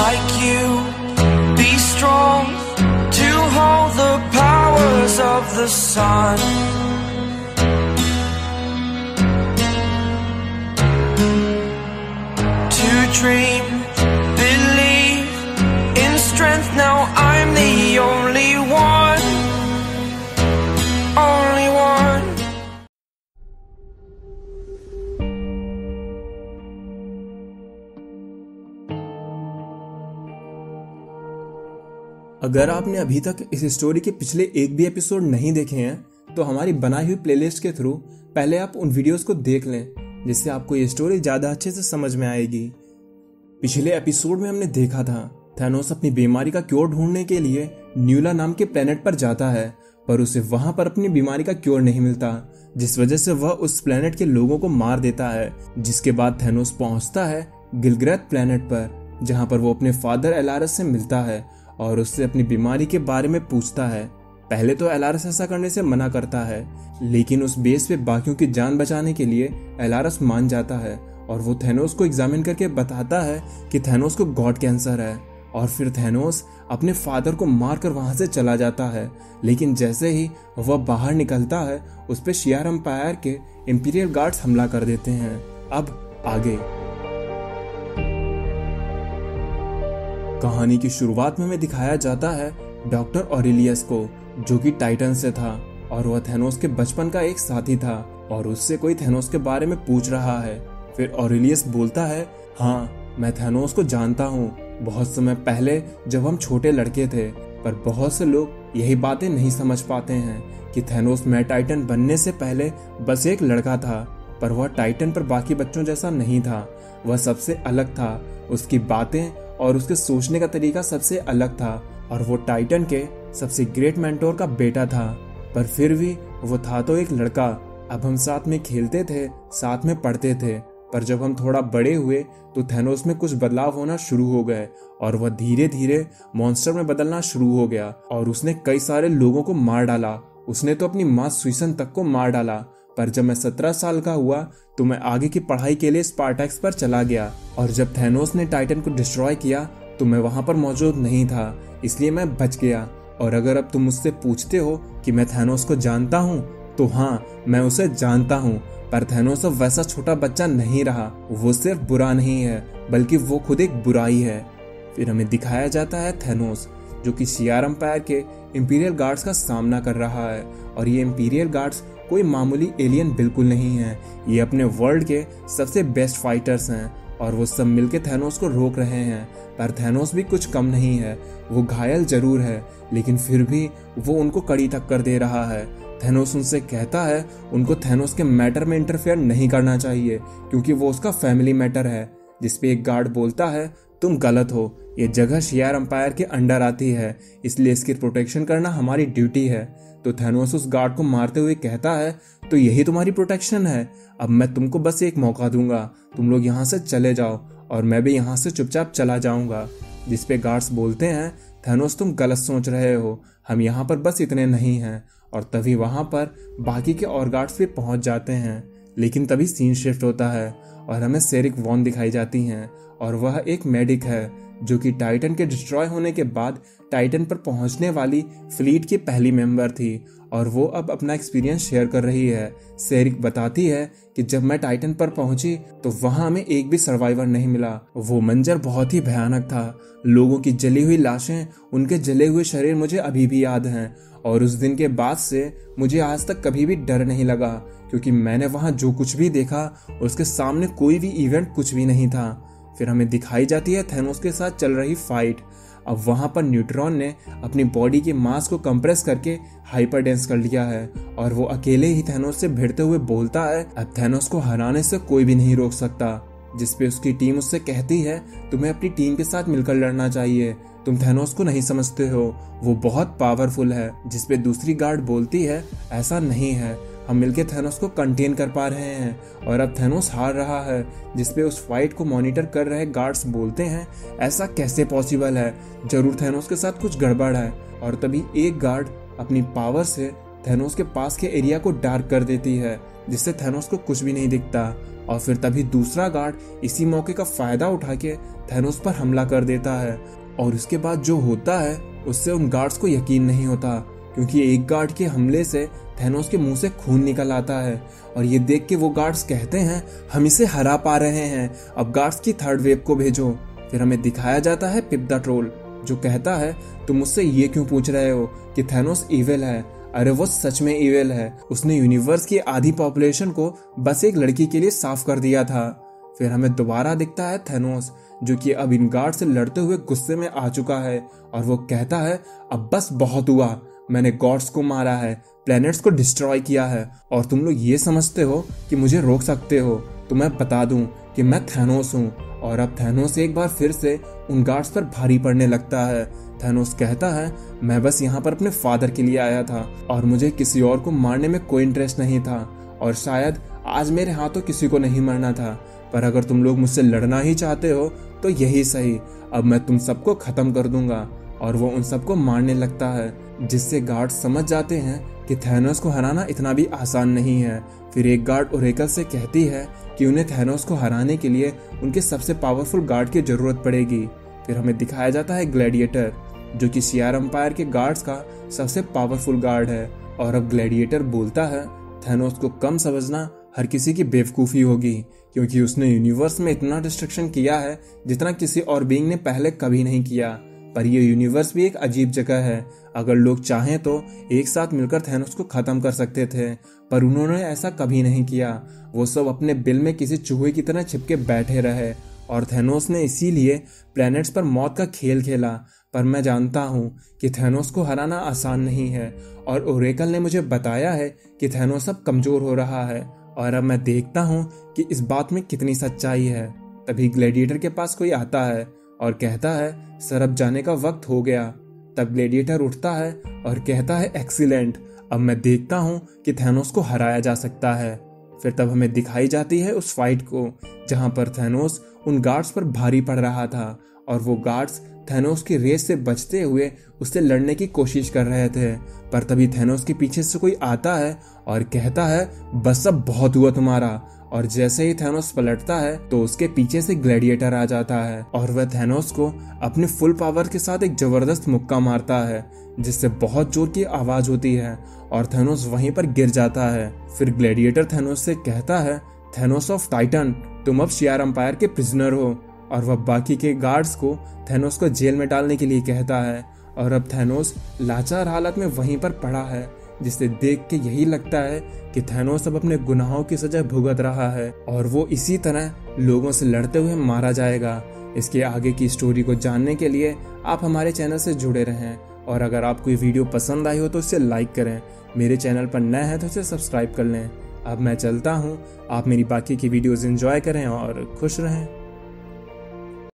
like you. Be strong to hold the powers of the sun. To dream, believe in strength. Now I'm the only one, only one. अगर आपने अभी तक इस story के पिछले एक भी एपिसोड नहीं देखे हैं तो हमारी बनाई हुई प्लेलिस्ट के थ्रू पहले आप उन वीडियोस को देख लें, जिससे आपको ये स्टोरी ज़्यादा अच्छे से समझ में आएगी। पिछले एपिसोड में हमने देखा था थैनोस अपनी बीमारी का क्योर ढूंढने के लिए न्यूला नाम के प्लेनेट पर जाता है, पर उसे वहां पर अपनी बीमारी का क्योर नहीं मिलता, जिस वजह से वह उस प्लेनेट के लोगों को मार देता है। जिसके बाद थैनोस पहुंचता है गिलग्रैथ प्लेनेट पर, जहां पर वो अपने फादर एलारस से मिलता है और उससे अपनी बीमारी के बारे में पूछता है। पहले तो एलारस ऐसा करने से मना करता है, लेकिन उस बेस पे बाकियों की जान बचाने के लिए एलारस मान जाता है और वो थैनोस को एग्जामिन करके बताता है कि थैनोस को गॉड कैंसर है। और फिर थैनोस अपने फादर को मारकर वहां से चला जाता है, लेकिन जैसे ही वह बाहर निकलता है उस पे शियर एम्पायर के इंपीरियल गार्ड्स हमला कर देते हैं। अब आगे कहानी की शुरुआत में हमें दिखाया जाता है डॉक्टर ऑरेलियस को, जो कि टाइटन से था और वह थैनोस के बचपन का एक साथी था और उससे कोई थैनोस के बारे में पूछ रहा है। फिर ऑरेलियस बोलता है, हाँ मैं थैनोस को जानता हूँ, बहुत समय पहले जब हम छोटे लड़के थे। पर बहुत से लोग यही बातें नहीं समझ पाते हैं कि थैनोस मैड टाइटन बनने से पहले बस एक लड़का था, पर वह टाइटन पर बाकी बच्चों जैसा नहीं था। वह सबसे अलग था, उसकी बातें और उसके सोचने का तरीका सबसे अलग था और वो टाइटन के सबसे ग्रेट मेंटोर का बेटा था। पर फिर भी वो था तो एक लड़का। अब हम साथ में खेलते थे, साथ में पढ़ते थे, पर जब हम थोड़ा बड़े हुए तो थैनोस में कुछ बदलाव होना शुरू हो गए और वह धीरे धीरे मॉन्स्टर में बदलना शुरू हो गया और उसने कई सारे लोगों को मार डाला। उसने तो अपनी माँ सुइसन तक को मार डाला। पर जब मैं 17 साल का हुआ तो मैं आगे की पढ़ाई के लिए स्पार्टैक्स पर चला गया और जब थैनोस ने टाइटन को डिस्ट्रॉय किया तो मैं वहां पर मौजूद नहीं था, इसलिए मैं बच गया। और अगर अब तुम मुझसे पूछते हो कि मैं थैनोस को जानता हूँ, तो हाँ मैं उसे जानता हूँ। पर थैनोस अब वैसा छोटा बच्चा नहीं रहा। वो सिर्फ बुरा नहीं है, बल्कि वो खुद एक बुराई है। फिर हमें दिखाया जाता है थैनोस, जो कि शियर एम्पायर के इंपीरियल गार्ड्स का सामना कर रहा है। और ये इंपीरियल गार्ड्स कोई मामूली एलियन बिल्कुल नहीं है, ये अपने वर्ल्ड के सबसे बेस्ट फाइटर्स हैं और वो सब मिलके थैनोस को रोक रहे हैं। पर थैनोस भी कुछ कम नहीं है, वो घायल जरूर है, लेकिन फिर भी वो उनको कड़ी टक्कर दे रहा है। थैनोस उनसे कहता है उनको थैनोस के मैटर में इंटरफेयर नहीं करना चाहिए, क्योंकि वो उसका फैमिली मैटर है। जिसपे एक गार्ड बोलता है, तुम गलत हो, ये जगह शियर एम्पायर के अंडर आती है, इसलिए इसकी प्रोटेक्शन करना हमारी ड्यूटी है। तो थैनोस उस गार्ड को मारते हुए कहता है, तो यही तुम्हारी प्रोटेक्शन है? अब मैं तुमको बस एक मौका दूंगा, तुम लोग यहाँ से चले जाओ और मैं भी यहाँ से चुपचाप चला जाऊंगा। जिसपे गार्ड्स बोलते हैं, थैनोस तुम गलत सोच रहे हो, हम यहाँ पर बस इतने नहीं हैं। और तभी वहाँ पर बाकी के और गार्ड्स भी पहुँच जाते हैं। लेकिन तभी सीन शिफ्ट होता है और हमें सेरिक वॉन दिखाई जाती हैं और वह एक मेडिक है, जो कि टाइटन के डिस्ट्रॉय होने के बाद टाइटन पर पहुंचने वाली फ्लीट की पहली मेंबर थी और वो अब अपना एक्सपीरियंस शेयर कर रही है। सेरिक बताती है कि जब मैं टाइटन पर पहुंची तो वहां हमें एक भी सर्वाइवर नहीं मिला। वो मंजर बहुत ही भयानक था, लोगों की जली हुई लाशें, उनके जले हुए शरीर मुझे अभी भी याद हैं और उस दिन के बाद से मुझे आज तक कभी भी डर नहीं लगा, क्योंकि मैंने वहां जो कुछ भी देखा उसके सामने कोई भी इवेंट कुछ भी नहीं था। फिर हमें दिखाई जाती है थैनोस के साथ चल रही फाइट। अब वहां पर न्यूट्रॉन ने अपनी बॉडी के मास को कंप्रेस करके हाइपर डेंस कर लिया है और वो अकेले ही थैनोस से भिड़ते हुए बोलता है, अब थैनोस को हराने से कोई भी नहीं रोक सकता। जिसपे उसकी टीम उससे कहती है, तुम्हें अपनी टीम के साथ मिलकर लड़ना चाहिए, तुम थैनोस को नहीं समझते हो, वो बहुत पावरफुल है। जिसपे दूसरी गार्ड बोलती है, ऐसा नहीं है, हम मिलकर थैनोस को कंटेन कर पा रहे हैं और अब थैनोस हार रहा है। जिसपे उस फाइट को मॉनिटर कर रहे गार्ड्स बोलते हैं, ऐसा कैसे पॉसिबल है, जरूर थैनोस के साथ कुछ गड़बड़ है। और तभी एक गार्ड अपनी पावर से थैनोस के पास के एरिया को डार्क कर देती है जिससे थैनोस को कुछ भी नहीं दिखता। और फिर तभी दूसरा गार्ड इसी मौके का फायदा उठा के थैनोस पर हमला कर देता है। और उसके बाद जो होता है उससे उन गार्ड्स को यकीन नहीं होता, क्योंकि एक गार्ड के हमले से थैनोस के मुंह से खून निकल आता है। और ये देख के वो गार्ड्स कहते हैं हम इसे हरा पा रहे हैं, अब गार्ड्स की थर्ड वेव को भेजो। फिर हमें दिखाया जाता है पिप द ट्रोल, जो कहता है तुम मुझसे ये क्यों पूछ रहे हो कि थैनोस इविल है। अरे वो सच में इविल है, उसने यूनिवर्स की आधी पॉपुलेशन को बस एक लड़की के लिए साफ कर दिया था। फिर हमें दोबारा दिखता है थैनोस, जो कि अब इन गार्ड से लड़ते हुए गुस्से में आ चुका है। और वो कहता है अब बस बहुत हुआ, मैंने गॉड्स को मारा है, प्लैनेट्स को डिस्ट्रॉय किया है, और तुम लोग ये समझते हो कि मुझे रोक सकते हो। तो मैं बता दूं कि मैं थैनोस हूँ। और अब थैनोस एक बार फिर से उन गार्ड्स पर भारी पड़ने लगता है। थैनोस कहता है मैं बस यहाँ पर अपने फादर के लिए आया था और मुझे किसी और को मारने में कोई इंटरेस्ट नहीं था, और शायद आज मेरे हाथों किसी को नहीं मरना था, पर अगर तुम लोग मुझसे लड़ना ही चाहते हो तो यही सही, अब मैं तुम सबको खत्म कर दूंगा। और वो उन सबको मारने लगता है, जिससे गार्ड समझ जाते हैं कि थैनोस को हराना इतना भी आसान नहीं है। फिर एक गार्ड ओरेकल से कहती है कि उन्हें थैनोस को हराने के लिए उनके सबसे पावरफुल गार्ड की जरूरत पड़ेगी। फिर हमें दिखाया जाता है ग्लैडिएटर, जो कि शियर एम्पायर के गार्ड्स का सबसे पावरफुल गार्ड है। और अब ग्लैडिएटर बोलता है थैनोस को कम समझना हर किसी की बेवकूफ़ी होगी, क्योंकि उसने यूनिवर्स में इतना डिस्ट्रक्शन किया है जितना किसी और बीइंग ने पहले कभी नहीं किया। पर यह यूनिवर्स भी एक अजीब जगह है, अगर लोग चाहें तो एक साथ मिलकर थैनोस को खत्म कर सकते थे, पर उन्होंने ऐसा कभी नहीं किया। वो सब अपने बिल में किसी चूहे की तरह छिपके बैठे रहे, और थैनोस ने इसीलिए प्लैनेट्स पर मौत का खेल खेला। पर मैं जानता हूँ कि थैनोस को हराना आसान नहीं है, और ओरेकल ने मुझे बताया है कि थैनोस अब कमजोर हो रहा है, और अब मैं देखता हूँ कि इस बात में कितनी सच्चाई है। तभी ग्लैडिएटर के पास कोई आता है और कहता है सर अब जाने का वक्त हो गया। तब ग्लैडिएटर उठता है और कहता है एक्सीलेंट, अब मैं देखता हूँ कि थैनोस को हराया जा सकता है। फिर तब हमें दिखाई जाती है उस फाइट को, जहाँ पर थैनोस उन गार्ड्स पर भारी पड़ रहा था, और वो गार्ड्स थैनोस की रेस से बचते हुए उससे लड़ने की कोशिश कर रहे थे। पर तभी थैनोस के पीछे से कोई आता है और कहता है बस अब बहुत हुआ तुम्हारा। और जैसे ही थैनोस पलटता है तो उसके पीछे से ग्लैडिएटर आ जाता है, और वह थैनोस को अपने फुल पावर के साथ एक जबरदस्त मुक्का मारता है, जिससे बहुत जोर की आवाज होती है और थैनोस वहीं पर गिर जाता है। फिर ग्लैडिएटर थैनोस से कहता है थैनोस ऑफ टाइटन, तुम अब शियर एम्पायर के प्रिजनर हो। और वह बाकी के गार्ड्स को थैनोस को जेल में डालने के लिए कहता है, और अब थैनोस लाचार हालत में वहीं पर पड़ा है, जिसे देख के यही लगता है कि थैनोस अब अपने गुनाहों की सजा भुगत रहा है, और वो इसी तरह लोगों से लड़ते हुए मारा जाएगा। इसके आगे की स्टोरी को जानने के लिए आप हमारे चैनल से जुड़े रहें, और अगर आपको ये वीडियो पसंद आई हो तो इसे लाइक करें, मेरे चैनल पर नए हैं तो इसे सब्सक्राइब कर लें। अब मैं चलता हूँ, आप मेरी बाकी की वीडियोस एंजॉय करें और खुश रहें।